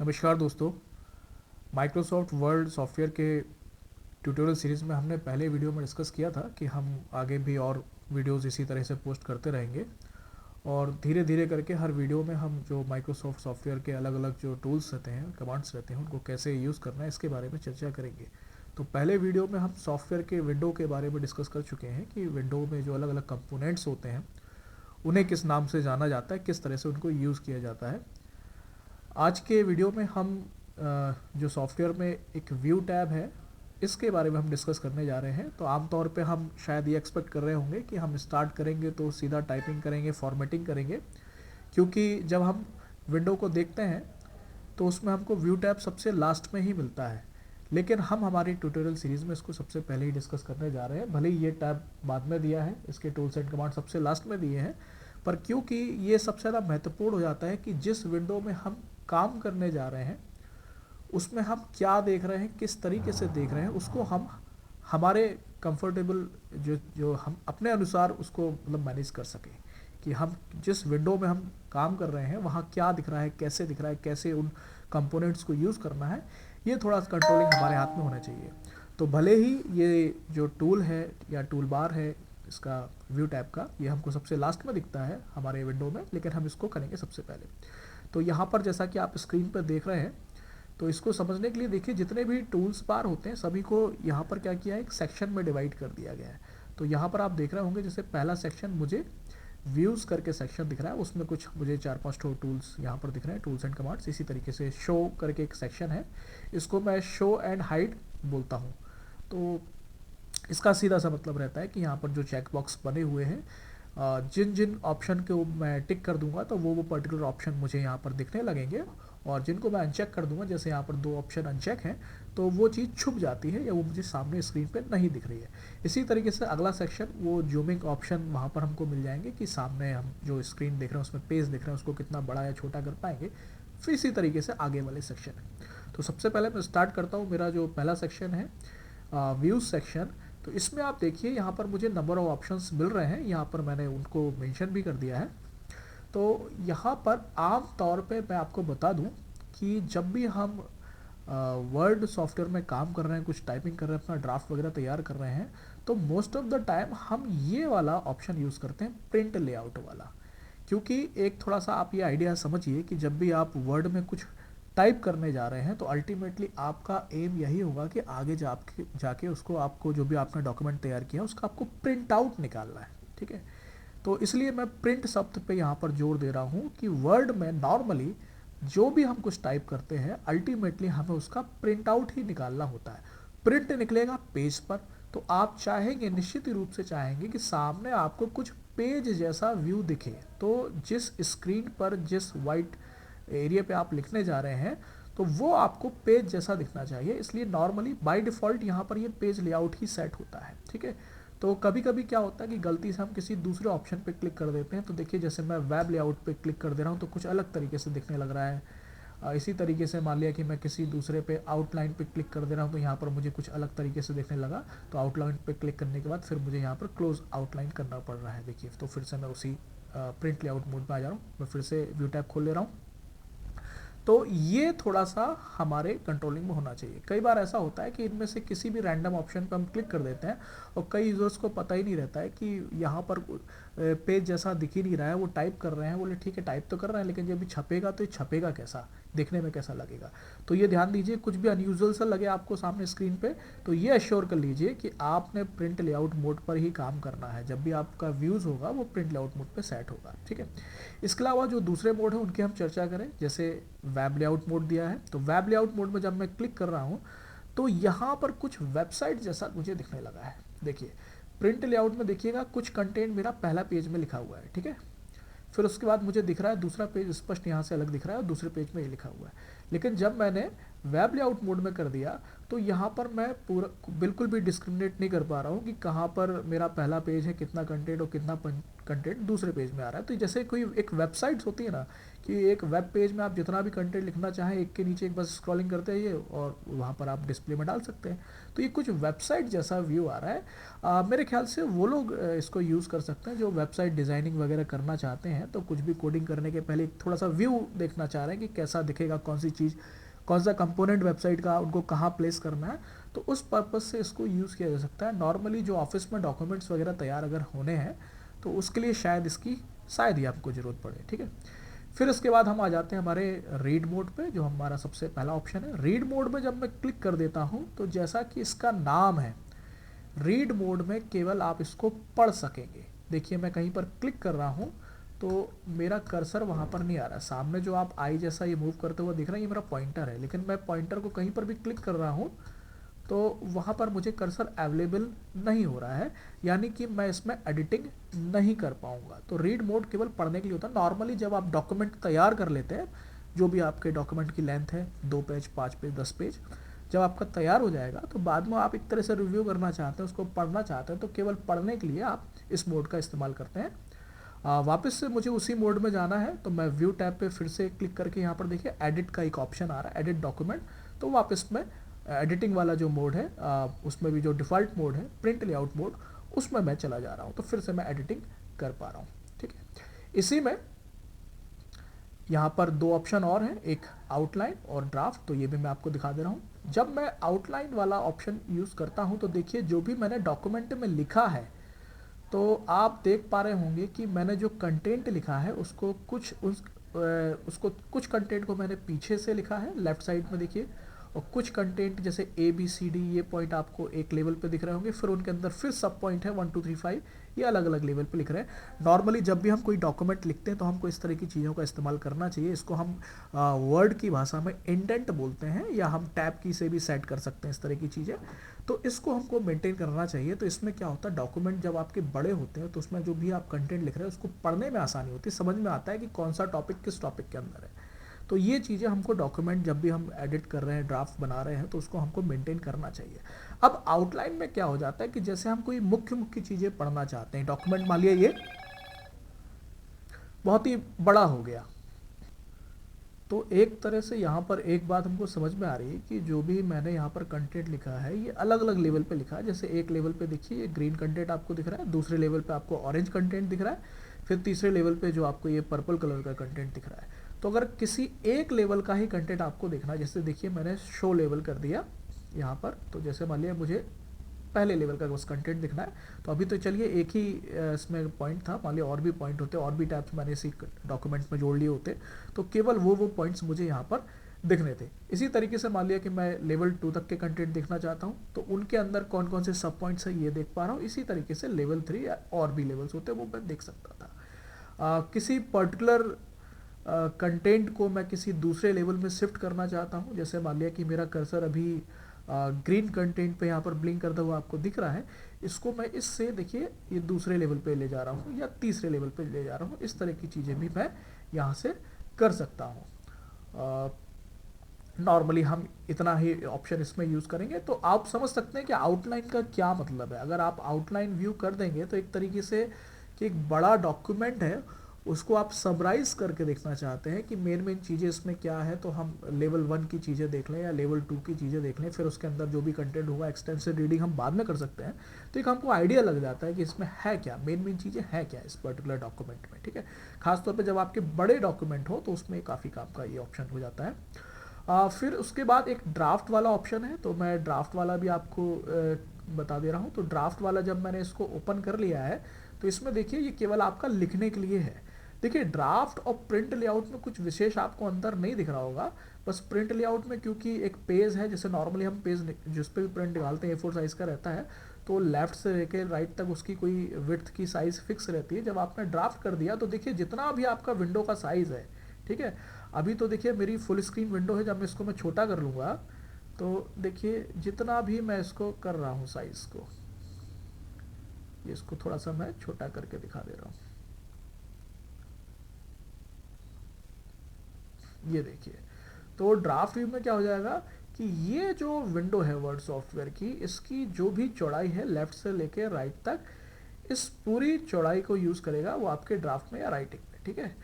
नमस्कार दोस्तों। Microsoft word software के ट्यूटोरियल सीरीज़ में हमने पहले वीडियो में डिस्कस किया था कि हम आगे भी और वीडियोस इसी तरह से पोस्ट करते रहेंगे और धीरे धीरे करके हर वीडियो में हम जो माइक्रोसॉफ्ट सॉफ्टवेयर के अलग अलग जो टूल्स रहते हैं, कमांड्स रहते हैं, उनको कैसे यूज़ करना है इसके बारे में चर्चा करेंगे। तो पहले वीडियो में हम सॉफ्टवेयर के विंडो के बारे में डिस्कस कर चुके हैं कि विंडो में जो अलग अलग कंपोनेंट्स होते हैं उन्हें किस नाम से जाना जाता है, किस तरह से उनको यूज़ किया जाता है। आज के वीडियो में हम जो सॉफ्टवेयर में एक व्यू टैब है इसके बारे में हम डिस्कस करने जा रहे हैं। तो आमतौर पे हम शायद ये एक्सपेक्ट कर रहे होंगे कि हम स्टार्ट करेंगे तो सीधा टाइपिंग करेंगे, फॉर्मेटिंग करेंगे, क्योंकि जब हम विंडो को देखते हैं तो उसमें हमको व्यू टैब सबसे लास्ट में ही मिलता है। लेकिन हम हमारी ट्यूटोरियल सीरीज़ में इसको सबसे पहले ही डिस्कस करने जा रहे हैं। भले ही ये टैब बाद में दिया है, इसके टूल्स एंड कमांड सबसे लास्ट में दिए हैं, पर क्योंकि ये सबसे ज़्यादा महत्वपूर्ण हो जाता है कि जिस विंडो में हम काम करने जा रहे हैं उसमें हम क्या देख रहे हैं, किस तरीके से देख रहे हैं, उसको हम हमारे कंफर्टेबल जो जो हम अपने अनुसार उसको मतलब मैनेज कर सकें कि हम जिस विंडो में हम काम कर रहे हैं वहाँ क्या दिख रहा है, कैसे दिख रहा है, कैसे उन कंपोनेंट्स को यूज़ करना है, ये थोड़ा कंट्रोलिंग हमारे हाथ में होना चाहिए। तो भले ही ये जो टूल है या टूल बार है इसका व्यू टैब का, ये हमको सबसे लास्ट में दिखता है हमारे विंडो में, लेकिन हम इसको करेंगे सबसे पहले। तो यहाँ पर जैसा कि आप स्क्रीन पर देख रहे हैं, तो इसको समझने के लिए देखिए जितने भी टूल्स बार होते हैं सभी को यहाँ पर क्या किया है, एक सेक्शन में डिवाइड कर दिया गया है। तो यहाँ पर आप देख रहे होंगे जैसे पहला सेक्शन मुझे व्यूज़ करके सेक्शन दिख रहा है, उसमें कुछ मुझे 4-5 टूल्स यहाँ पर दिख रहे हैं, टूल्स एंड कमांड्स। इसी तरीके से शो करके एक सेक्शन है, इसको मैं शो एंड हाइड बोलता हूँ। तो इसका सीधा सा मतलब रहता है कि यहाँ पर जो चेक बॉक्स बने हुए हैं, जिन जिन ऑप्शन को मैं टिक कर दूंगा तो वो पर्टिकुलर ऑप्शन मुझे यहाँ पर दिखने लगेंगे, और जिनको मैं अनचेक कर दूंगा, जैसे यहाँ पर 2 ऑप्शन अनचेक हैं, तो वो चीज़ छुप जाती है या वो मुझे सामने स्क्रीन पे नहीं दिख रही है। इसी तरीके से अगला सेक्शन, वो जूमिंग ऑप्शन वहाँ पर हमको मिल जाएंगे कि सामने हम जो स्क्रीन देख रहे हैं उसमें पेज दिख रहे हैं उसको कितना बड़ा या छोटा कर पाएंगे। फिर इसी तरीके से आगे वाले सेक्शन है। तो सबसे पहले मैं स्टार्ट करता हूँ, मेरा जो पहला सेक्शन है व्यूज़ सेक्शन। तो इसमें आप देखिए यहाँ पर मुझे नंबर ऑफ ऑप्शंस मिल रहे हैं, यहाँ पर मैंने उनको मेंशन भी कर दिया है। तो यहाँ पर आम तौर पे मैं आपको बता दूं कि जब भी हम वर्ड सॉफ्टवेयर में काम कर रहे हैं, कुछ टाइपिंग कर रहे हैं, अपना ड्राफ्ट वगैरह तैयार कर रहे हैं, तो मोस्ट ऑफ द टाइम हम ये वाला ऑप्शन यूज़ करते हैं, प्रिंट लेआउट वाला। क्योंकि एक थोड़ा सा आप ये आइडिया समझिए कि जब भी आप वर्ड में कुछ टाइप करने जा रहे हैं तो अल्टीमेटली आपका एम यही होगा कि आगे जाके उसको, आपको जो भी आपने डॉक्यूमेंट तैयार किया उसका आपको प्रिंट आउट निकालना है। ठीक है, तो इसलिए मैं प्रिंट शब्द पे यहाँ पर जोर दे रहा हूँ कि वर्ड में नॉर्मली जो भी हम कुछ टाइप करते हैं अल्टीमेटली हमें उसका प्रिंट आउट ही निकालना होता है। प्रिंट निकलेगा पेज पर, तो आप चाहेंगे, निश्चित रूप से चाहेंगे कि सामने आपको कुछ पेज जैसा व्यू दिखे। तो जिस स्क्रीन पर, जिस वाइट एरिया पे आप लिखने जा रहे हैं, तो वो आपको पेज जैसा दिखना चाहिए। इसलिए नॉर्मली बाय डिफ़ॉल्ट यहाँ पर ये पेज लेआउट ही सेट होता है। ठीक है, तो कभी कभी क्या होता है कि गलती से हम किसी दूसरे ऑप्शन पे क्लिक कर देते हैं। तो देखिए जैसे मैं वेब लेआउट पे क्लिक कर दे रहा हूँ तो कुछ अलग तरीके से दिखने लग रहा है। इसी तरीके से मान लिया कि मैं किसी दूसरे पे आउटलाइन पे क्लिक कर दे रहा हूँ तो यहाँ पर मुझे कुछ अलग तरीके से दिखने लगा। तो आउटलाइन पे क्लिक करने के बाद फिर मुझे यहाँ पर क्लोज आउटलाइन करना पड़ रहा है। देखिए, तो फिर से मैं उसी प्रिंट लेआउट मोड में आ जा रहा हूँ। मैं फिर से व्यू टैब खोल ले रहा हूँ। तो ये थोड़ा सा हमारे कंट्रोलिंग में होना चाहिए। कई बार ऐसा होता है कि इनमें से किसी भी रैंडम ऑप्शन पर हम क्लिक कर देते हैं और कई यूज़र्स को पता ही नहीं रहता है कि यहाँ पर पेज जैसा दिख ही नहीं रहा है। वो टाइप कर रहे हैं, बोले ठीक है टाइप तो कर रहे हैं, लेकिन जब छपेगा तो ये छपेगा कैसा, देखने में कैसा लगेगा। तो ये ध्यान दीजिए, कुछ भी अनयूजुअल सा लगे आपको सामने स्क्रीन पे तो ये एश्योर कर लीजिए कि आपने प्रिंट लेआउट मोड पर ही काम करना है। जब भी आपका व्यूज़ होगा वो प्रिंट लेआउट मोड पे सेट होगा। ठीक है, इसके अलावा जो दूसरे मोड है उनकी हम चर्चा करें। जैसे वेब लेआउट मोड दिया है, तो वेब लेआउट मोड में जब मैं क्लिक कर रहा हूँ तो यहाँ पर कुछ वेबसाइट जैसा मुझे दिखने लगा है। देखिए, प्रिंट लेआउट में देखिएगा कुछ कंटेंट मेरा पहला पेज में लिखा हुआ है। ठीक है, फिर उसके बाद मुझे दिख रहा है दूसरा पेज स्पष्ट यहाँ से अलग दिख रहा है और दूसरे पेज में ये लिखा हुआ है। लेकिन जब मैंने वेब लेआउट मोड में कर दिया तो यहाँ पर मैं पूरा बिल्कुल भी डिस्क्रिमिनेट नहीं कर पा रहा हूँ कि कहाँ पर मेरा पहला पेज है, कितना कंटेंट और कितना कंटेंट दूसरे पेज में आ रहा है। तो जैसे कोई एक वेबसाइट्स होती है ना, कि एक वेब पेज में आप जितना भी कंटेंट लिखना चाहें एक के नीचे एक बस स्क्रॉलिंग करते रहिए और वहाँ पर आप डिस्प्ले में डाल सकते हैं। तो ये कुछ वेबसाइट जैसा व्यू आ रहा है। मेरे ख्याल से वो लोग इसको यूज़ कर सकते हैं जो वेबसाइट डिज़ाइनिंग वगैरह करना चाहते हैं, तो कुछ भी कोडिंग करने के पहले थोड़ा सा व्यू देखना चाह रहे हैं कि कैसा दिखेगा, कौन सी चीज़, कौन सा कंपोनेंट वेबसाइट का उनको कहाँ प्लेस करना है। तो उस पर्पज़ से इसको यूज़ किया जा सकता है। नॉर्मली जो ऑफिस में डॉक्यूमेंट्स वगैरह तैयार अगर होने हैं तो उसके लिए शायद ही आपको ज़रूरत पड़े, ठीक है। फिर उसके बाद हम आ जाते हैं हमारे रीड मोड पे, जो हमारा सबसे पहला ऑप्शन है। रीड मोड में जब मैं क्लिक कर देता हूँ तो जैसा कि इसका नाम है, रीड मोड में केवल आप इसको पढ़ सकेंगे। देखिए मैं कहीं पर क्लिक कर रहा हूँ तो मेरा कर्सर वहाँ पर नहीं आ रहा है। सामने जो आप आई जैसा ये मूव करते हुए दिख रहा है, ये मेरा पॉइंटर है, लेकिन मैं पॉइंटर को कहीं पर भी क्लिक कर रहा हूँ तो वहाँ पर मुझे कर्सर अवेलेबल नहीं हो रहा है, यानी कि मैं इसमें एडिटिंग नहीं कर पाऊँगा। तो रीड मोड केवल पढ़ने के लिए होता है। नॉर्मली जब आप डॉक्यूमेंट तैयार कर लेते हैं, जो भी आपके डॉक्यूमेंट की लेंथ है, 2 पेज, 5 पेज, 10 पेज, जब आपका तैयार हो जाएगा तो बाद में आप एक तरह से रिव्यू करना चाहते हैं, उसको पढ़ना चाहते हैं, तो केवल पढ़ने के लिए आप इस मोड का इस्तेमाल करते हैं। वापस से मुझे उसी मोड में जाना है तो मैं व्यू टैब पे फिर से क्लिक करके यहाँ पर देखिए एडिट का एक ऑप्शन आ रहा है, एडिट डॉक्यूमेंट। तो वापस में एडिटिंग वाला जो मोड है, उसमें भी जो डिफ़ॉल्ट मोड है प्रिंट लेआउट मोड, उसमें मैं चला जा रहा हूँ, तो फिर से मैं एडिटिंग कर पा रहा हूँ, ठीक है। इसी में यहाँ पर 2 ऑप्शन और हैं, एक आउटलाइन और ड्राफ्ट, तो ये भी मैं आपको दिखा दे रहा हूँ। जब मैं आउटलाइन वाला ऑप्शन यूज़ करता हूँ तो देखिए जो भी मैंने डॉक्यूमेंट में लिखा है, तो आप देख पा रहे होंगे कि मैंने जो कंटेंट लिखा है उसको कुछ कंटेंट को मैंने पीछे से लिखा है लेफ़्ट साइड में देखिए, और कुछ कंटेंट जैसे ABCD ये पॉइंट आपको एक लेवल पे दिख रहे होंगे, फिर उनके अंदर फिर सब पॉइंट है 1 2 3 5, ये अलग अलग लेवल पे लिख रहे हैं। नॉर्मली जब भी हम कोई डॉक्यूमेंट लिखते हैं तो हमको इस तरह की चीज़ों का इस्तेमाल करना चाहिए। इसको हम वर्ड की भाषा में इंडेंट बोलते हैं, या हम टैब की से भी सेट कर सकते हैं इस तरह की चीज़ें। तो इसको हमको मेंटेन करना चाहिए। तो इसमें क्या होता है, डॉक्यूमेंट जब आपके बड़े होते हैं तो उसमें जो भी आप कंटेंट लिख रहे हैं उसको पढ़ने में आसानी होती है, समझ में आता है कि कौन सा टॉपिक किस टॉपिक के अंदर है। तो ये चीज़ें हमको डॉक्यूमेंट जब भी हम एडिट कर रहे हैं, ड्राफ्ट बना रहे हैं, तो उसको हमको मेंटेन करना चाहिए। अब आउटलाइन में क्या हो जाता है कि जैसे हम कोई मुख्य मुख्य चीज़ें पढ़ना चाहते हैं, डॉक्यूमेंट मान लिया ये बहुत ही बड़ा हो गया, तो एक तरह से यहाँ पर एक बात हमको समझ में आ रही है कि जो भी मैंने यहाँ पर कंटेंट लिखा है ये अलग अलग लेवल पे लिखा है। जैसे एक लेवल पे देखिए ये ग्रीन कंटेंट आपको दिख रहा है, दूसरे लेवल पे आपको ऑरेंज कंटेंट दिख रहा है, फिर तीसरे लेवल पे जो आपको ये पर्पल कलर का कंटेंट दिख रहा है। तो अगर किसी एक लेवल का ही कंटेंट आपको देखना है, जैसे देखिए मैंने शो लेवल कर दिया यहाँ पर, तो जैसे मान लिया मुझे पहले लेवल का बस कंटेंट दिखना है, तो अभी तो चलिए एक ही इसमें पॉइंट था, मान लिया और भी पॉइंट होते, और भी टैब्स मैंने इसी डॉक्यूमेंट में जोड़ लिए होते, तो केवल वो पॉइंट्स मुझे यहाँ पर दिखने थे। इसी तरीके से मान लिया कि मैं लेवल 2 तक के कंटेंट देखना चाहता हूँ, तो उनके अंदर कौन कौन से सब पॉइंट्स है ये देख पा रहा हूँ। इसी तरीके से लेवल 3 या और भी लेवल्स होते वो मैं देख सकता था। किसी पर्टिकुलर कंटेंट को मैं किसी दूसरे लेवल में शिफ्ट करना चाहता हूँ, जैसे मान लिया कि मेरा कर्सर अभी ग्रीन कंटेंट पे यहाँ पर ब्लिंक करता हुआ आपको दिख रहा है, इसको मैं इससे देखिए ये दूसरे लेवल पे ले जा रहा हूँ या तीसरे लेवल पे ले जा रहा हूँ। इस तरह की चीज़ें भी मैं यहाँ से कर सकता हूँ। नॉर्मली हम इतना ही ऑप्शन इसमें यूज़ करेंगे। तो आप समझ सकते हैं कि आउटलाइन का क्या मतलब है। अगर आप आउटलाइन व्यू कर देंगे तो एक तरीके से कि एक बड़ा डॉक्यूमेंट है उसको आप समराइज़ करके देखना चाहते हैं कि मेन मेन चीज़ें इसमें क्या है, तो हम लेवल 1 की चीज़ें देख लें या लेवल 2 की चीज़ें देख लें, फिर उसके अंदर जो भी कंटेंट होगा एक्सटेंसिव रीडिंग हम बाद में कर सकते हैं। तो एक हमको आइडिया लग जाता है कि इसमें है क्या, मेन मेन चीज़ें हैं क्या इस पर्टिकुलर डॉक्यूमेंट में, ठीक है। खासतौर पर जब आपके बड़े डॉक्यूमेंट हो तो उसमें काफ़ी काम का ये ऑप्शन हो जाता है। फिर उसके बाद एक ड्राफ्ट वाला ऑप्शन है, तो मैं ड्राफ्ट वाला भी आपको बता दे रहा हूँ। तो ड्राफ्ट वाला जब मैंने इसको ओपन कर लिया है तो इसमें देखिए ये केवल आपका लिखने के लिए है। देखिए ड्राफ्ट और प्रिंट लेआउट में कुछ विशेष आपको अंतर नहीं दिख रहा होगा। बस प्रिंट लेआउट में क्योंकि एक पेज है, जैसे नॉर्मली हम पेज जिस पे भी प्रिंट निकालते हैं A4 साइज़ का रहता है, तो लेफ़्ट से लेकर राइट तक उसकी कोई विड्थ की साइज़ फिक्स रहती है। जब आपने ड्राफ्ट कर दिया तो देखिए जितना भी आपका विंडो का साइज़ है, ठीक है, अभी तो देखिए मेरी फुल स्क्रीन विंडो है, जब मैं इसको मैं छोटा कर लूँगा तो देखिए जितना भी मैं इसको कर रहा हूँ साइज़ को, ये इसको थोड़ा सा मैं छोटा करके दिखा दे रहा हूँ। ये देखिए, तो ड्राफ्ट व्यू में क्या हो जाएगा कि ये जो विंडो है वर्ड सॉफ्टवेयर की, इसकी जो भी चौड़ाई है लेफ़्ट से लेके राइट तक, इस पूरी चौड़ाई को यूज़ करेगा वो आपके ड्राफ्ट में या राइटिंग में, ठीक है।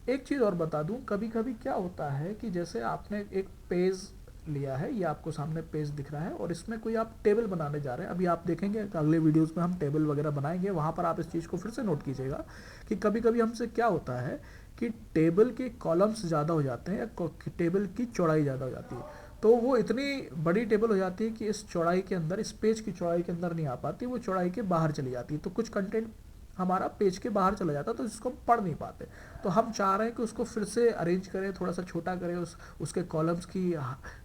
एक चीज़ और बता दूं, कभी कभी क्या होता है कि जैसे आपने एक पेज लिया है, ये आपको सामने पेज दिख रहा है और इसमें कोई आप टेबल बनाने जा रहे हैं। अभी आप देखेंगे अगले वीडियोस में हम टेबल वगैरह बनाएंगे, वहाँ पर आप इस चीज़ को फिर से नोट कीजिएगा कि कभी कभी हमसे क्या होता है कि टेबल के कॉलम्स ज़्यादा हो जाते हैं या टेबल की चौड़ाई ज़्यादा हो जाती है, तो वो इतनी बड़ी टेबल हो जाती है कि इस चौड़ाई के अंदर, इस पेज की चौड़ाई के अंदर नहीं आ पाती, वो चौड़ाई के बाहर चली जाती है, तो कुछ कंटेंट हमारा पेज के बाहर चला जाता है, तो इसको हम पढ़ नहीं पाते। तो हम चाह रहे हैं कि उसको फिर से अरेंज करें, थोड़ा सा छोटा करें, उसके कॉलम्स की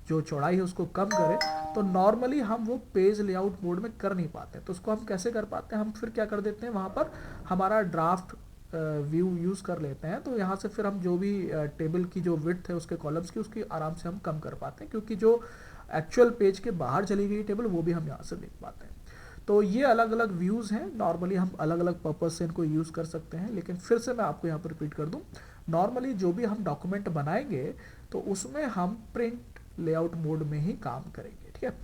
जो चौड़ाई है उसको कम करें। तो नॉर्मली हम वो पेज लेआउट मोड में कर नहीं पाते, तो उसको हम कैसे कर पाते हैं, हम फिर क्या कर देते हैं, वहाँ पर हमारा ड्राफ्ट व्यू यूज़ कर लेते हैं। तो यहाँ से फिर हम जो भी टेबल की जो विड्थ है उसके कॉलम्स की, उसकी आराम से हम कम कर पाते हैं, क्योंकि जो एक्चुअल पेज के बाहर चली गई टेबल वो भी हम यहाँ से देख पाते हैं। तो ये अलग अलग व्यूज़ हैं, नॉर्मली हम अलग अलग पर्पज़ से इनको यूज़ कर सकते हैं। लेकिन फिर से मैं आपको यहाँ पर रिपीट कर दूँ, नॉर्मली जो भी हम डॉक्यूमेंट बनाएंगे तो उसमें हम प्रिंट लेआउट मोड में ही काम करेंगे, ठीक है।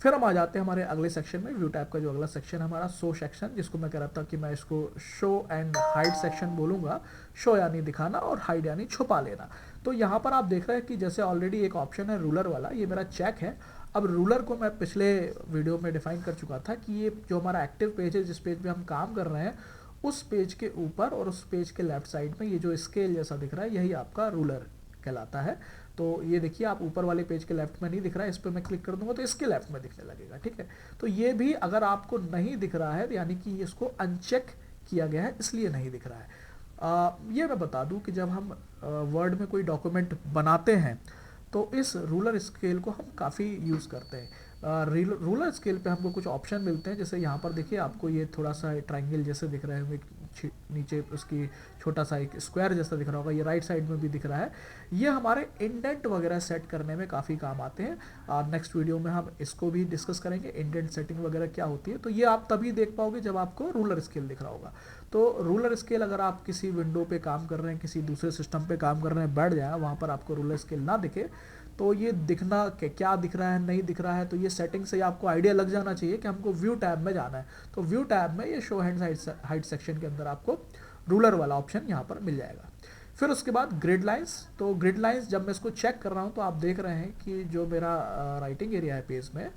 फिर हम आ जाते हैं हमारे अगले सेक्शन में, व्यू टैब का जो अगला सेक्शन है हमारा शो सेक्शन, जिसको मैं कह रहा था कि मैं इसको शो एंड हाइड सेक्शन बोलूँगा। शो यानी दिखाना और हाइड यानी छुपा लेना। तो यहाँ पर आप देख रहे हैं कि जैसे ऑलरेडी एक ऑप्शन है रूलर वाला, ये मेरा चेक है। अब रूलर को मैं पिछले वीडियो में डिफाइन कर चुका था कि ये जो हमारा एक्टिव पेज है, जिस पेज पे हम काम कर रहे हैं, उस पेज के ऊपर और उस पेज के लेफ्ट साइड में ये जो स्केल जैसा दिख रहा है, यही आपका रूलर कहलाता है। तो ये देखिए, आप ऊपर वाले पेज के लेफ्ट में नहीं दिख रहा है, इस पर मैं क्लिक कर दूंगा तो इसके लेफ्ट में दिखने लगेगा, ठीक है। तो ये भी अगर आपको नहीं दिख रहा है, यानी कि इसको अनचेक किया गया है, इसलिए नहीं दिख रहा है। ये मैं बता दूं कि जब हम वर्ड में कोई डॉक्यूमेंट बनाते हैं तो इस रूलर स्केल को हम काफ़ी यूज़ करते हैं। रूलर स्केल पे हमको कुछ ऑप्शन मिलते हैं, जैसे यहाँ पर देखिए आपको ये थोड़ा सा ट्रायंगल जैसे दिख रहा है, नीचे उसकी छोटा सा एक स्क्वायर जैसा दिख रहा होगा, ये राइट साइड में भी दिख रहा है। ये हमारे इंडेंट वगैरह सेट करने में काफ़ी काम आते हैं। नेक्स्ट वीडियो में हम इसको भी डिस्कस करेंगे, इंडेंट सेटिंग वगैरह क्या होती है। तो ये आप तभी देख पाओगे जब आपको रूलर स्केल दिख रहा होगा। तो रूलर स्केल अगर आप किसी विंडो पे काम कर रहे हैं, किसी दूसरे सिस्टम पे काम कर रहे हैं, बैठ जाए, वहाँ पर आपको रूलर स्केल ना दिखे, तो ये दिखना क्या दिख रहा है, नहीं दिख रहा है, तो ये सेटिंग से आपको आइडिया लग जाना चाहिए कि हमको व्यू टैब में जाना है। तो व्यू टैब में ये शो हैंड हाइट सेक्शन के अंदर आपको रूलर वाला ऑप्शन यहाँ पर मिल जाएगा। फिर उसके बाद ग्रिड लाइंस। तो ग्रिड लाइंस जब मैं इसको चेक कर रहा हूँ तो आप देख रहे हैं कि जो मेरा राइटिंग एरिया है पेज में,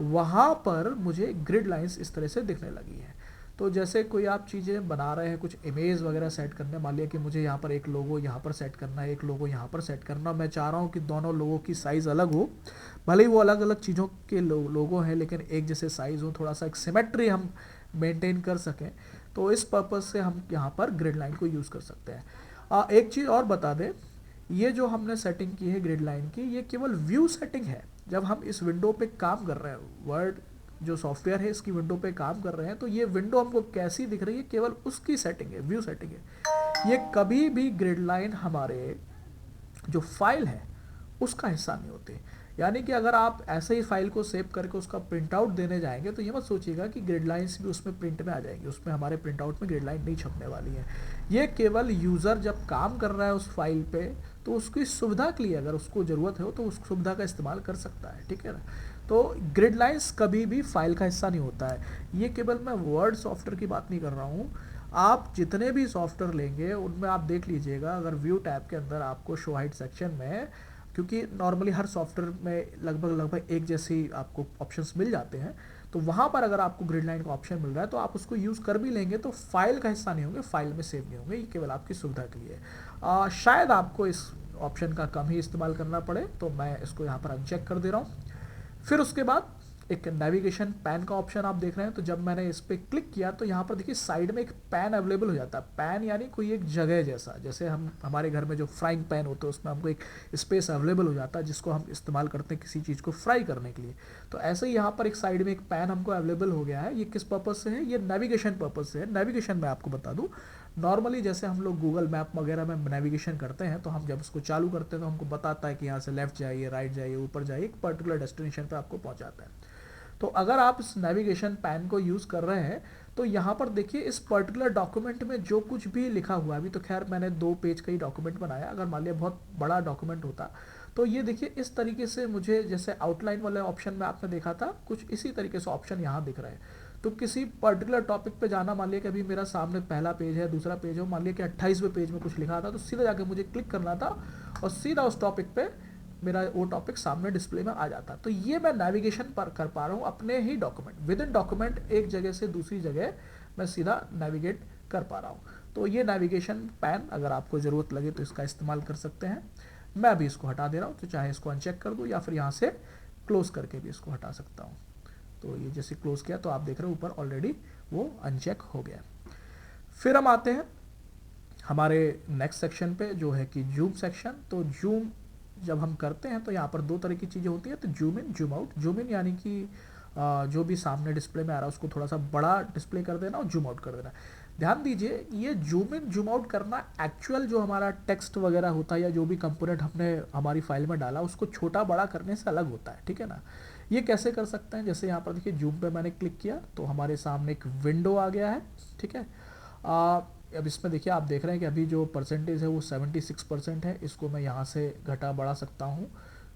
वहाँ पर मुझे ग्रिड लाइंस इस तरह से दिखने लगी है। तो जैसे कोई आप चीज़ें बना रहे हैं, कुछ इमेज वगैरह सेट करने, मान लिया कि मुझे यहाँ पर एक लोगो यहाँ पर सेट करना है, एक लोगो यहाँ पर सेट करना, मैं चाह रहा हूँ कि दोनों लोगों की साइज़ अलग हो, भले ही वो अलग अलग चीज़ों के लोगो हैं लेकिन एक जैसे साइज़ हो, थोड़ा सा एक सिमेट्री हम मेंटेन कर सकें, तो इस पर्पज़ से हम यहाँ पर ग्रिड लाइन को यूज़ कर सकते हैं। एक चीज़ और बता दें, ये जो हमने सेटिंग की है ग्रिड लाइन की, ये केवल व्यू सेटिंग है। जब हम इस विंडो पे काम कर रहे हैं, वर्ड जो सॉफ्टवेयर है इसकी विंडो पे काम कर रहे हैं, तो ये विंडो हमको कैसी दिख रही है, केवल उसकी सेटिंग है, व्यू सेटिंग है। ये कभी भी ग्रिड लाइन हमारे जो फाइल है उसका हिस्सा नहीं होती। यानी कि अगर आप ऐसे ही फाइल को सेव करके उसका प्रिंट आउट देने जाएंगे तो ये मत सोचिएगा कि ग्रिड लाइंस भी उसमें प्रिंट में आ जाएंगी, उसमें हमारे प्रिंट आउट में ग्रिड लाइन नहीं छपने वाली है। ये केवल यूज़र जब काम कर रहा है उस फाइल पे, तो उसकी सुविधा के लिए अगर उसको ज़रूरत हो तो उस सुविधा का इस्तेमाल कर सकता है, ठीक है ना। तो ग्रिड लाइंस कभी भी फाइल का हिस्सा नहीं होता है। ये केवल मैं वर्ड सॉफ्टवेयर की बात नहीं कर रहा हूँ, आप जितने भी सॉफ्टवेयर लेंगे उनमें आप देख लीजिएगा, अगर व्यू टैब के अंदर आपको शो हाइट सेक्शन में, क्योंकि नॉर्मली हर सॉफ्टवेयर में लगभग एक जैसी आपको ऑप्शंस मिल जाते हैं, तो वहाँ पर अगर आपको ग्रिड लाइन का ऑप्शन मिल रहा है तो आप उसको यूज़ कर भी लेंगे, तो फाइल का हिस्सा नहीं होंगे, फाइल में सेव नहीं होंगे, ये केवल आपकी सुविधा के लिए। शायद आपको इस ऑप्शन का कम ही इस्तेमाल करना पड़े, तो मैं इसको यहाँ पर अनचेक कर दे रहा हूँ। फिर उसके बाद एक नेविगेशन पैन का ऑप्शन आप देख रहे हैं, तो जब मैंने इस पर क्लिक किया तो यहाँ पर देखिए साइड में एक पैन अवेलेबल हो जाता है। पैन यानी कोई एक जगह जैसा, जैसे हमारे घर में जो फ्राइंग पैन होते हैं उसमें हमको एक स्पेस अवेलेबल हो जाता है जिसको हम इस्तेमाल करते हैं किसी चीज़ को फ्राई करने के लिए। तो ऐसे ही यहाँ पर एक साइड में एक पैन हमको अवेलेबल हो गया है। ये किस पर्पज़ से है, ये नेविगेशन पर्पज़ से है। नेविगेशन में आपको बता दूँ, नॉर्मली जैसे हम लोग गूगल मैप वगैरह में नेविगेशन करते हैं, तो हम जब उसको चालू करते हैं तो हमको बताता है कि यहाँ से लेफ्ट जाइए, राइट जाइए, ऊपर जाइए, एक पर्टिकुलर डेस्टिनेशन पर आपको पहुँचाता है। तो अगर आप इस नेविगेशन पैन को यूज़ कर रहे हैं तो यहाँ पर देखिए इस पर्टिकुलर डॉक्यूमेंट में जो कुछ भी लिखा हुआ है, अभी तो खैर मैंने 2 पेज का ही डॉक्यूमेंट बनाया, अगर मान लिया बहुत बड़ा डॉक्यूमेंट होता तो ये देखिए इस तरीके से मुझे, जैसे आउटलाइन वाले ऑप्शन में आपने देखा था, कुछ इसी तरीके से ऑप्शन यहाँ दिख रहे हैं। तो किसी पर्टिकुलर टॉपिक पे जाना, मान लिया कि अभी मेरा सामने पहला पेज है, दूसरा पेज है, मान लिया कि 28वें पेज में कुछ लिखा था, तो सीधा जाके मुझे क्लिक करना था और सीधा उस टॉपिक पे मेरा वो टॉपिक सामने डिस्प्ले में आ जाता। तो ये मैं नेविगेशन पर कर पा रहा हूँ अपने ही डॉक्यूमेंट, विद इन डॉक्यूमेंट एक जगह से दूसरी जगह मैं सीधा नेविगेट कर पा रहा हूँ। तो ये नेविगेशन पैन अगर आपको ज़रूरत लगे तो इसका इस्तेमाल कर सकते हैं। मैं अभी इसको हटा दे रहा हूँ, तो चाहे इसको अनचेक कर दूँ या फिर यहाँ से क्लोज करके भी इसको हटा सकता हूँ। तो ये जैसे क्लोज किया तो आप देख रहे हो ऊपर ऑलरेडी वो अनचेक हो गया। फिर हम आते हैं हमारे नेक्स्ट सेक्शन पे जो है कि जूम सेक्शन। तो जूम जब हम करते हैं तो यहाँ पर दो तरह की चीज़ें होती हैं, तो zoom in zoom out. Zoom in यानी कि जो भी सामने डिस्प्ले में आ रहा है उसको थोड़ा सा बड़ा डिस्प्ले कर देना और जूम आउट कर देना। ध्यान दीजिए ये जूम इन जूम आउट करना एक्चुअल जो हमारा टेक्स्ट वगैरह होता है या जो भी कंपोनेंट हमने हमारी फाइल में डाला उसको छोटा बड़ा करने से अलग होता है, ठीक है ना। ये कैसे कर सकते हैं, जैसे यहाँ पर देखिए जूम पे मैंने क्लिक किया तो हमारे सामने एक विंडो आ गया है, ठीक है। अब इसमें देखिए आप देख रहे हैं कि अभी जो परसेंटेज है वो 76% है। इसको मैं यहाँ से घटा बढ़ा सकता हूँ।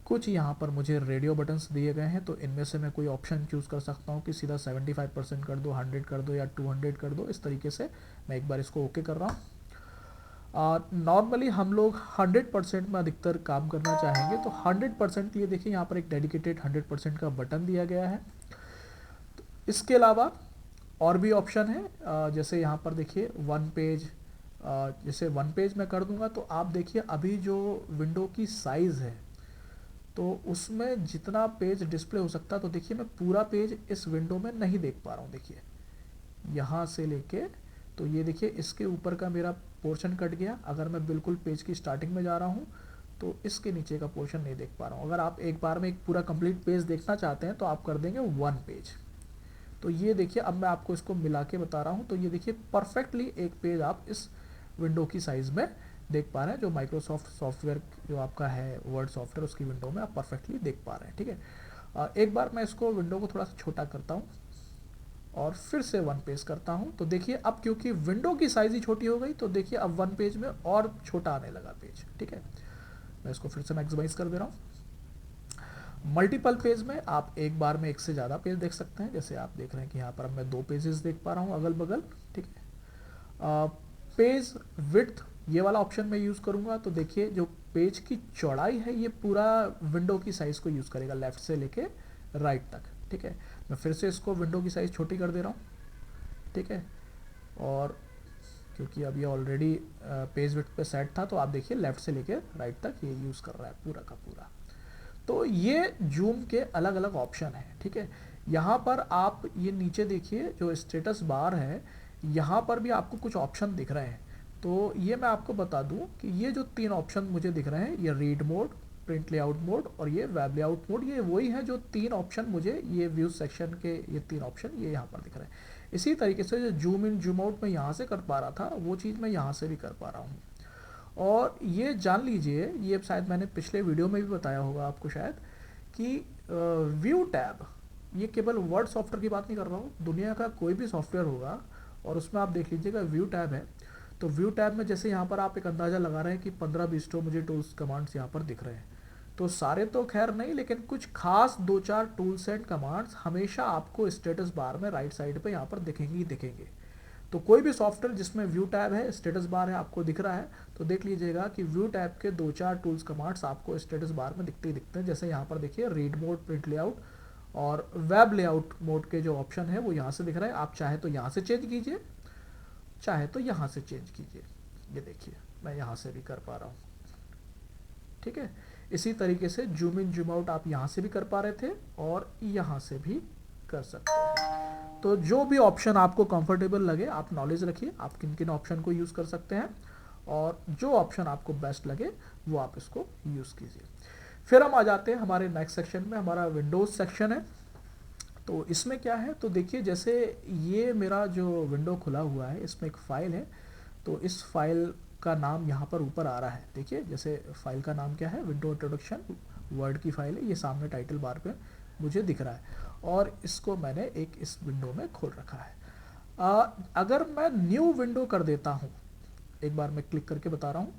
कुछ यहाँ पर मुझे रेडियो बटन्स दिए गए हैं, तो इनमें से मैं कोई ऑप्शन चूज़ कर सकता हूँ कि सीधा 75% कर दो, 100 कर दो या 200 कर दो। इस तरीके से मैं एक बार इसको ओके कर रहा हूँ। नॉर्मली हम लोग 100% में अधिकतर काम करना चाहेंगे, तो 100% के लिए देखिए यहाँ पर एक डेडिकेटेड 100% का बटन दिया गया है। तो इसके अलावा और भी ऑप्शन है, जैसे यहाँ पर देखिए वन पेज, जैसे वन पेज मैं कर दूंगा तो आप देखिए अभी जो विंडो की साइज़ है तो उसमें जितना पेज डिस्प्ले हो सकता है, तो देखिए मैं पूरा पेज इस विंडो में नहीं देख पा रहा हूँ। देखिए यहाँ से लेके तो ये देखिए इसके ऊपर का मेरा पोर्शन कट गया। अगर मैं बिल्कुल पेज की स्टार्टिंग में जा रहा हूँ तो इसके नीचे का पोर्शन नहीं देख पा रहा हूँ। अगर आप एक बार में एक पूरा कंप्लीट पेज देखना चाहते हैं तो आप कर देंगे वन पेज। तो ये देखिए अब मैं आपको इसको मिला के बता रहा हूँ, तो ये देखिए परफेक्टली एक पेज आप इस विंडो की साइज़ में देख पा रहे हैं। जो माइक्रोसॉफ्ट सॉफ्टवेयर जो आपका है वर्ड सॉफ्टवेयर उसकी विंडो में आप परफेक्टली देख पा रहे हैं, ठीक है। एक बार मैं इसको विंडो को थोड़ा सा छोटा करता हूँ और फिर से वन पेज करता हूँ। तो देखिए अब क्योंकि विंडो की साइज़ ही छोटी हो गई तो देखिए अब वन पेज में और छोटा आने लगा पेज, ठीक है। मैं इसको फिर से मैक्सिमाइज कर दे रहा हूँ। मल्टीपल पेज में आप एक बार में एक से ज़्यादा पेज देख सकते हैं। जैसे आप देख रहे हैं कि यहाँ पर मैं 2 पेजेस देख पा रहा हूँ अगल बगल, ठीक है। पेज विड्थ ये वाला ऑप्शन मैं यूज़ करूँगा, तो देखिए जो पेज की चौड़ाई है ये पूरा विंडो की साइज़ को यूज़ करेगा, लेफ्ट से लेके राइट तक, ठीक है। मैं फिर से इसको विंडो की साइज़ छोटी कर दे रहा हूँ, ठीक है। और क्योंकि अब ये ऑलरेडी पेज विड्थ पे सेट था तो आप देखिए लेफ्ट से लेके राइट तक ये यूज़ कर रहा है पूरा का पूरा। तो ये जूम के अलग अलग ऑप्शन हैं, ठीक है। यहाँ पर आप ये नीचे देखिए जो स्टेटस बार है यहाँ पर भी आपको कुछ ऑप्शन दिख रहे हैं। तो ये मैं आपको बता दूं कि ये जो 3 ऑप्शन मुझे दिख रहे हैं, ये read mode, print layout mode और ये वेब लेआउट मोड, ये वही है जो 3 ऑप्शन मुझे ये व्यू सेक्शन के ये 3 ऑप्शन ये यहाँ पर दिख रहे हैं। इसी तरीके से जो जूम इन जूम आउट मैं यहाँ से कर पा रहा था वो चीज़ मैं यहाँ से भी कर पा रहा हूँ। और ये जान लीजिए, ये शायद मैंने पिछले वीडियो में भी बताया होगा आपको शायद, कि व्यू टैब ये केवल वर्ड सॉफ्टवेयर की बात नहीं कर रहा हूँ, दुनिया का कोई भी सॉफ्टवेयर होगा और उसमें आप देख लीजिएगा व्यू टैब है। तो व्यू टैब में जैसे यहाँ पर आप एक अंदाज़ा लगा रहे हैं कि 15-20 तो मुझे टूल्स कमांड्स यहाँ पर दिख रहे हैं। तो सारे तो खैर नहीं, लेकिन कुछ खास 2-4 टूल्स एंड कमांड्स हमेशा आपको स्टेटस बार में राइट साइड पे यहाँ पर दिखेंगे ही दिखेंगे। तो कोई भी सॉफ्टवेयर जिसमें व्यू टैब है, स्टेटस बार है, आपको दिख रहा है, तो देख लीजिएगा कि व्यू टैब के 2-4 टूल्स कमांड्स आपको स्टेटस बार में दिखते ही दिखते हैं। जैसे यहाँ पर देखिए रीड मोड, प्रिंट लेआउट और वेब लेआउट मोड के जो ऑप्शन है वो यहाँ से दिख रहा है। आप चाहे तो यहाँ से चेंज कीजिए, चाहे तो यहाँ से चेंज कीजिए। ये देखिए मैं यहाँ से भी कर पा रहा हूँ, ठीक है। इसी तरीके से जूम इन जूम आउट आप यहाँ से भी कर पा रहे थे और यहाँ से भी कर सकते हैं। तो जो भी ऑप्शन आपको कंफर्टेबल लगे आप नॉलेज रखिए, आप किन किन ऑप्शन को यूज़ कर सकते हैं और जो ऑप्शन आपको बेस्ट लगे वो आप इसको यूज़ कीजिए। फिर हम आ जाते हैं हमारे नेक्स्ट सेक्शन में, हमारा विंडोज़ सेक्शन है। तो इसमें क्या है, तो देखिए जैसे ये मेरा जो विंडो खुला हुआ है इसमें एक फ़ाइल है। तो इस फाइल का नाम यहाँ पर ऊपर आ रहा है, देखिए जैसे फाइल का नाम क्या है, विंडो इंट्रोडक्शन वर्ड की फाइल है। ये सामने टाइटल बार पे मुझे दिख रहा है और इसको मैंने एक इस विंडो में खोल रखा है। अगर मैं न्यू विंडो कर देता हूँ, एक बार मैं क्लिक करके बता रहा हूँ,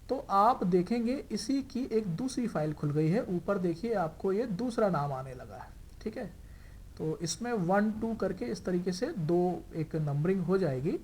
तो आप देखेंगे इसी की एक दूसरी फाइल खुल गई है। ऊपर देखिए आपको ये दूसरा नाम आने लगा है, ठीक है। तो इसमें 1 2 करके इस तरीके से दो एक नंबरिंग हो जाएगी।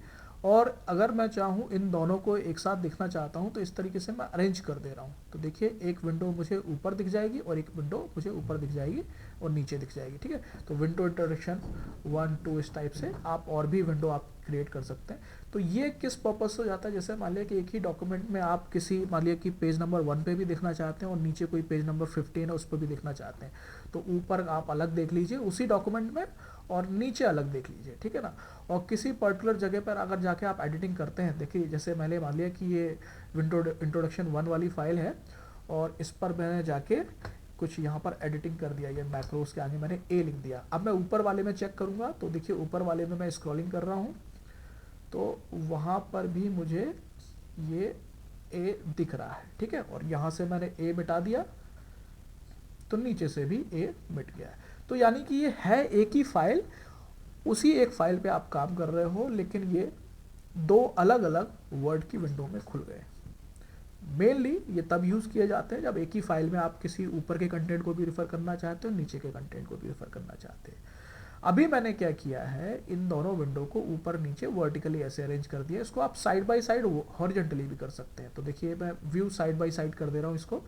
और अगर मैं चाहूँ इन दोनों को एक साथ दिखना चाहता हूँ तो इस तरीके से मैं अरेंज कर दे रहा हूँ। तो देखिए एक विंडो मुझे ऊपर दिख जाएगी और एक विंडो मुझे ऊपर दिख जाएगी और नीचे दिख जाएगी, ठीक है। तो विंडो इंट्रोडक्शन 1 2 इस टाइप से आप और भी विंडो आप क्रिएट कर सकते हैं। तो ये किस पर्पज से हो जाता है, जैसे मान लिया कि एक ही डॉक्यूमेंट में आप किसी मान लिया कि पेज नंबर 1 पे भी देखना चाहते हैं और नीचे कोई पेज नंबर 15 है उस पर भी देखना चाहते हैं, तो ऊपर आप अलग देख लीजिए उसी डॉक्यूमेंट में और नीचे अलग देख लीजिए, ठीक है ना। और किसी पर्टिकुलर जगह पर अगर जाके आप एडिटिंग करते हैं, देखिए जैसे मैंने मान लिया कि ये विंडो इंट्रोडक्शन 1 वाली फाइल है और इस पर मैंने जाके कुछ यहाँ पर एडिटिंग कर दिया, ये मैक्रोस के आगे मैंने ए लिख दिया। अब मैं ऊपर वाले में चेक करूँगा तो देखिए ऊपर वाले में मैं स्क्रॉलिंग कर रहा हूँ तो वहाँ पर भी मुझे ये ए दिख रहा है, ठीक है। और यहाँ से मैंने ए मिटा दिया तो नीचे से भी ए मिट गया है। तो यानी कि ये है एक ही फाइल, उसी एक फाइल पे आप काम कर रहे हो, लेकिन ये दो अलग अलग वर्ड की विंडो में खुल गए। मेनली ये तब यूज़ किए जाते हैं जब एक ही फाइल में आप किसी ऊपर के कंटेंट को भी रेफर करना चाहते हो, नीचे के कंटेंट को भी रेफर करना चाहते हैं। अभी मैंने क्या किया है, इन दोनों विंडो को ऊपर नीचे वर्टिकली ऐसे अरेंज कर दिया। इसको आप साइड बाय साइड हॉरिजॉन्टली भी कर सकते हैं। तो देखिए मैं व्यू साइड बाय साइड कर दे रहा हूँ इसको।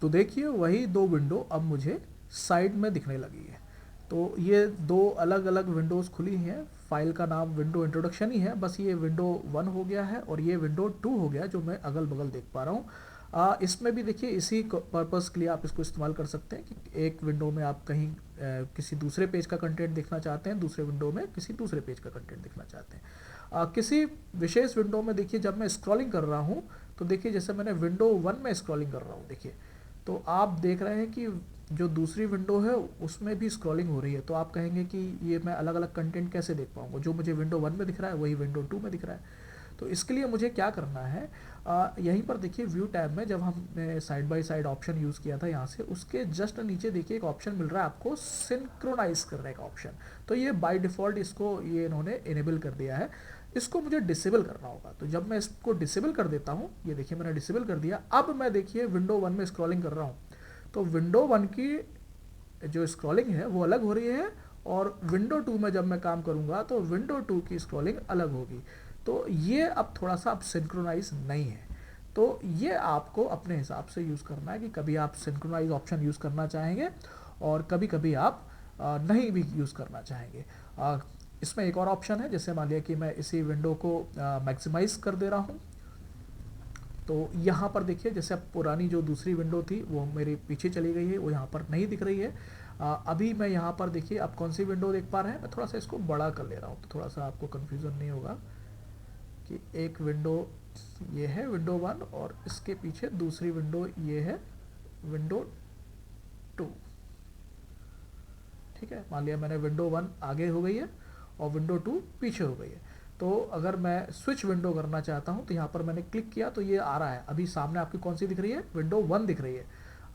तो देखिए वही दो विंडो अब मुझे साइड में दिखने लगी है। तो ये दो अलग अलग विंडोज़ खुली हैं, फाइल का नाम विंडो इंट्रोडक्शन ही है, बस ये विंडो 1 हो गया है और ये विंडो 2 हो गया जो मैं अगल बगल देख पा रहा हूँ। इसमें भी देखिए इसी पर्पज़ के लिए आप इसको इस्तेमाल कर सकते हैं कि एक विंडो में आप कहीं किसी दूसरे पेज का कंटेंट देखना चाहते हैं, दूसरे विंडो में किसी दूसरे पेज का कंटेंट देखना चाहते हैं। किसी विशेष विंडो में देखिए जब मैं स्क्रॉलिंग कर रहा हूँ तो देखिए जैसे मैंने विंडो 1 में स्क्रॉलिंग कर रहा हूँ, देखिए तो आप देख रहे हैं कि जो दूसरी विंडो है उसमें भी स्क्रॉलिंग हो रही है। तो आप कहेंगे कि ये मैं अलग अलग कंटेंट कैसे देख पाऊंगा, जो मुझे विंडो 1 में दिख रहा है वही विंडो 2 में दिख रहा है। तो इसके लिए मुझे क्या करना है, यहीं पर देखिए व्यू टैब में जब हमने side by side option use किया था यहाँ से, उसके जस्ट नीचे देखिए एक ऑप्शन मिल रहा है आपको सिंक्रोनाइज करने का ऑप्शन। तो ये बाय डिफ़ॉल्ट इसको ये इन्होंने इनेबल कर दिया है, इसको मुझे डिसेबल करना होगा। तो जब मैं इसको डिसेबल कर देता हूँ, ये देखिए मैंने डिसेबल कर दिया। अब मैं देखिए विंडो 1 में स्क्रॉलिंग कर रहा हूँ तो विंडो 1 की जो स्क्रॉलिंग है वो अलग हो रही है और विंडो 2 में जब मैं काम करूँगा तो विंडो 2 की स्क्रॉलिंग अलग होगी। तो ये अब थोड़ा सा अब सिंक्रोनाइज नहीं है। तो ये आपको अपने हिसाब से यूज़ करना है कि कभी आप सिंक्रोनाइज ऑप्शन यूज़ करना चाहेंगे और कभी कभी आप नहीं भी यूज़ करना चाहेंगे। इसमें एक और ऑप्शन है, जैसे मान लिया कि मैं इसी विंडो को मैक्सिमाइज कर दे रहा हूँ तो यहाँ पर देखिए जैसे अब पुरानी जो दूसरी विंडो थी वो मेरे पीछे चली गई है, वो यहाँ पर नहीं दिख रही है। अभी मैं यहाँ पर देखिए आप कौन सी विंडो देख पा रहे हैं, मैं थोड़ा सा इसको बड़ा कर ले रहा हूँ तो थोड़ा सा आपको कन्फ्यूज़न नहीं होगा कि एक विंडो ये है विंडो 1 और इसके पीछे दूसरी विंडो ये है विंडो 2, ठीक है। मान लिया मैंने विंडो 1 आगे हो गई है और विंडो 2 पीछे हो गई है। तो अगर मैं स्विच विंडो करना चाहता हूँ तो यहाँ पर मैंने क्लिक किया तो ये आ रहा है, अभी सामने आपकी कौन सी दिख रही है, विंडो 1 दिख रही है।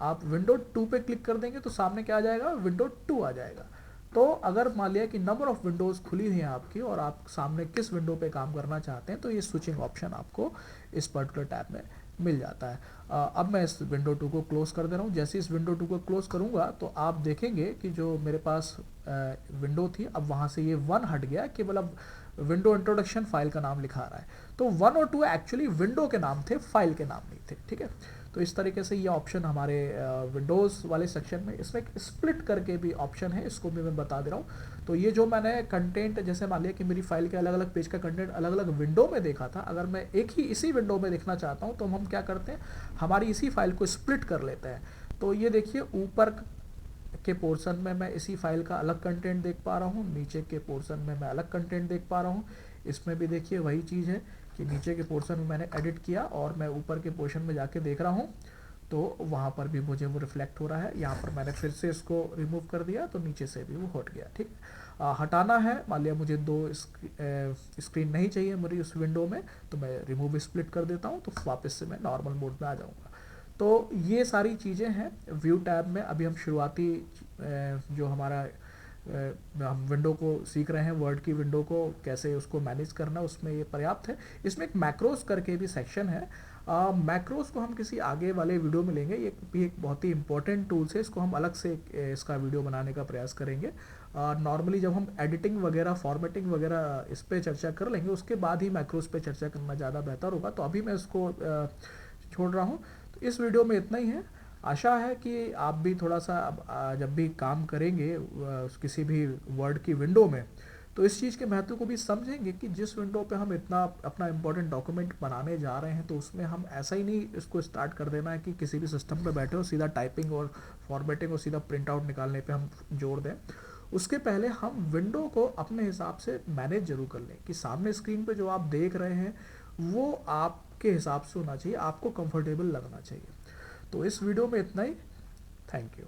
आप विंडो 2 पे क्लिक कर देंगे तो सामने क्या आ जाएगा, विंडो 2 आ जाएगा। तो अगर मान लिया कि नंबर ऑफ विंडोज़ खुली हुई हैं आपकी और आप सामने किस विंडो पे काम करना चाहते हैं तो ये स्विचिंग ऑप्शन आपको इस पर्टिकुलर टैब में मिल जाता है। अब मैं इस विंडो 2 को क्लोज़ कर दे रहा हूँ। जैसे इस विंडो 2 को क्लोज़ करूँगा तो आप देखेंगे कि जो मेरे पास विंडो थी अब वहाँ से ये 1 हट गया, केवल अब विंडो इंट्रोडक्शन फाइल का नाम लिखा रहा है। तो 1 और 2 एक्चुअली विंडो के नाम थे, फाइल के नाम नहीं थे, ठीक है। तो इस तरीके से ये ऑप्शन हमारे विंडोज़ वाले सेक्शन में, इसमें एक स्प्लिट करके भी ऑप्शन है, इसको भी मैं बता दे रहा हूँ। तो ये जो मैंने कंटेंट जैसे मान लिया कि मेरी फाइल के अलग अलग पेज का कंटेंट अलग अलग विंडो में देखा था, अगर मैं एक ही इसी विंडो में देखना चाहता हूँ तो हम क्या करते हैं, हमारी इसी फाइल को स्प्लिट कर लेते हैं। तो ये देखिए ऊपर के पोर्शन में मैं इसी फाइल का अलग कंटेंट देख पा रहा हूँ, नीचे के पोर्शन में मैं अलग कंटेंट देख पा रहा हूँ। इसमें भी देखिए वही चीज़ है कि नीचे के पोर्शन में मैंने एडिट किया और मैं ऊपर के पोर्शन में जाके देख रहा हूँ तो वहाँ पर भी मुझे वो रिफ्लेक्ट हो रहा है। यहाँ पर मैंने फिर से इसको रिमूव कर दिया तो नीचे से भी वो हट गया, ठीक। हटाना है, मान लिया मुझे दो स्क्रीन नहीं चाहिए मेरी उस विंडो में तो मैं रिमूव स्प्लिट कर देता हूँ तो वापस से मैं नॉर्मल मोड में आ जाऊँगा। तो ये सारी चीज़ें हैं व्यू टैब में। अभी हम शुरुआती जो हमारा हम विंडो को सीख रहे हैं, वर्ड की विंडो को कैसे उसको मैनेज करना, उसमें ये पर्याप्त है। इसमें एक मैक्रोस करके भी सेक्शन है। मैक्रोस को हम किसी आगे वाले वीडियो में लेंगे, ये भी एक बहुत ही इंपॉर्टेंट टूल्स है, इसको हम अलग से इसका वीडियो बनाने का प्रयास करेंगे। नॉर्मली जब हम एडिटिंग वगैरह, फॉर्मेटिंग वगैरह इस पर चर्चा कर लेंगे, उसके बाद ही मैक्रोस पे चर्चा करना ज़्यादा बेहतर होगा। तो अभी मैं इसको छोड़ रहा हूँ। तो इस वीडियो में इतना ही है। आशा है कि आप भी थोड़ा सा जब भी काम करेंगे किसी भी वर्ड की विंडो में, तो इस चीज़ के महत्व को भी समझेंगे कि जिस विंडो पे हम इतना अपना इंपॉर्टेंट डॉक्यूमेंट बनाने जा रहे हैं, तो उसमें हम ऐसा ही नहीं इसको स्टार्ट कर देना है कि किसी भी सिस्टम पे बैठे हो सीधा टाइपिंग और फॉर्मेटिंग और सीधा प्रिंट आउट निकालने पे हम जोड़ दें। उसके पहले हम विंडो को अपने हिसाब से मैनेज जरूर कर लें कि सामने स्क्रीन पे जो आप देख रहे हैं वो आपके हिसाब से होना चाहिए, आपको कंफर्टेबल लगना चाहिए। तो इस वीडियो में इतना ही। Thank you.